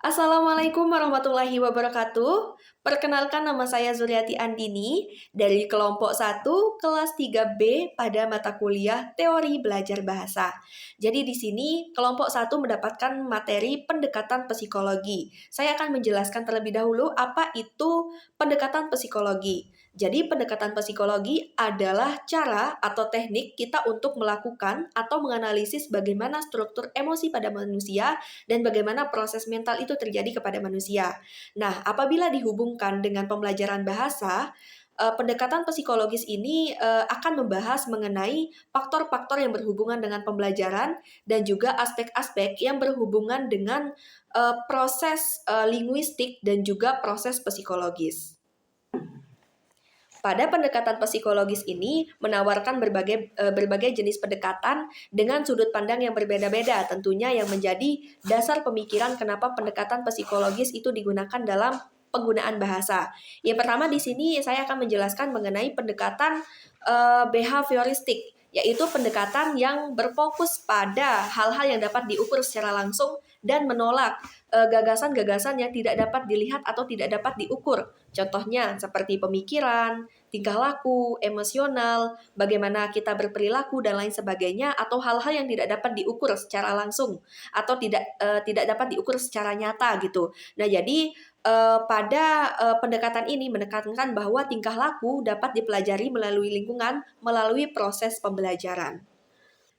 Assalamualaikum warahmatullahi wabarakatuh. Perkenalkan, nama saya Zuliati Andini dari kelompok 1 kelas 3B pada mata kuliah Teori Belajar Bahasa. Jadi di sini kelompok 1 mendapatkan materi pendekatan psikologi. Saya akan menjelaskan terlebih dahulu apa itu pendekatan psikologi. Jadi pendekatan psikologi adalah cara atau teknik kita untuk melakukan atau menganalisis bagaimana struktur emosi pada manusia dan bagaimana proses mental itu terjadi kepada manusia. Nah, apabila dihubungkan dengan pembelajaran bahasa, pendekatan psikologis ini akan membahas mengenai faktor-faktor yang berhubungan dengan pembelajaran dan juga aspek-aspek yang berhubungan dengan proses linguistik dan juga proses psikologis. Pada pendekatan psikologis ini menawarkan berbagai jenis pendekatan dengan sudut pandang yang berbeda-beda, tentunya yang menjadi dasar pemikiran kenapa pendekatan psikologis itu digunakan dalam penggunaan bahasa. Yang pertama di sini saya akan menjelaskan mengenai pendekatan behavioristik, yaitu pendekatan yang berfokus pada hal-hal yang dapat diukur secara langsung dan menolak gagasan-gagasan yang tidak dapat dilihat atau tidak dapat diukur. Contohnya seperti pemikiran, tingkah laku, emosional, bagaimana kita berperilaku dan lain sebagainya, atau hal-hal yang tidak dapat diukur secara langsung atau tidak dapat diukur secara nyata gitu. Nah, jadi pada pendekatan ini menekankan bahwa tingkah laku dapat dipelajari melalui lingkungan, melalui proses pembelajaran.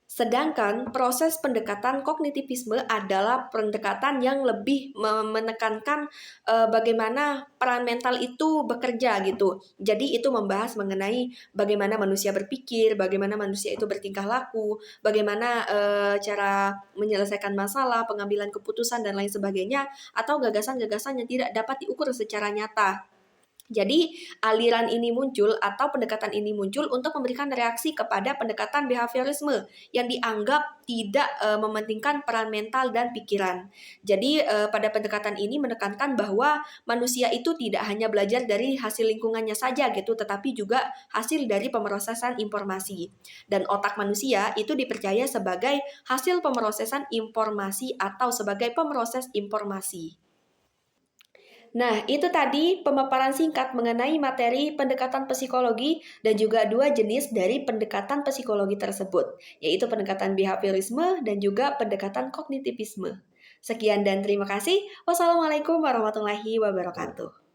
Sedangkan proses pendekatan kognitivisme adalah pendekatan yang lebih menekankan bagaimana peran mental itu bekerja gitu. Jadi itu membahas mengenai bagaimana manusia berpikir, bagaimana manusia itu bertingkah laku, bagaimana cara menyelesaikan masalah, pengambilan keputusan dan lain sebagainya, atau gagasan-gagasan yang tidak dapat diukur secara nyata. Jadi, aliran ini muncul atau pendekatan ini muncul untuk memberikan reaksi kepada pendekatan behaviorisme yang dianggap tidak mementingkan peran mental dan pikiran. Jadi, pada pendekatan ini menekankan bahwa manusia itu tidak hanya belajar dari hasil lingkungannya saja gitu, tetapi juga hasil dari pemrosesan informasi. Dan otak manusia itu dipercaya sebagai hasil pemrosesan informasi atau sebagai pemroses informasi. Nah, itu tadi pemaparan singkat mengenai materi pendekatan psikologi dan juga dua jenis dari pendekatan psikologi tersebut, yaitu pendekatan behaviorisme dan juga pendekatan kognitivisme. Sekian dan terima kasih. Wassalamualaikum warahmatullahi wabarakatuh.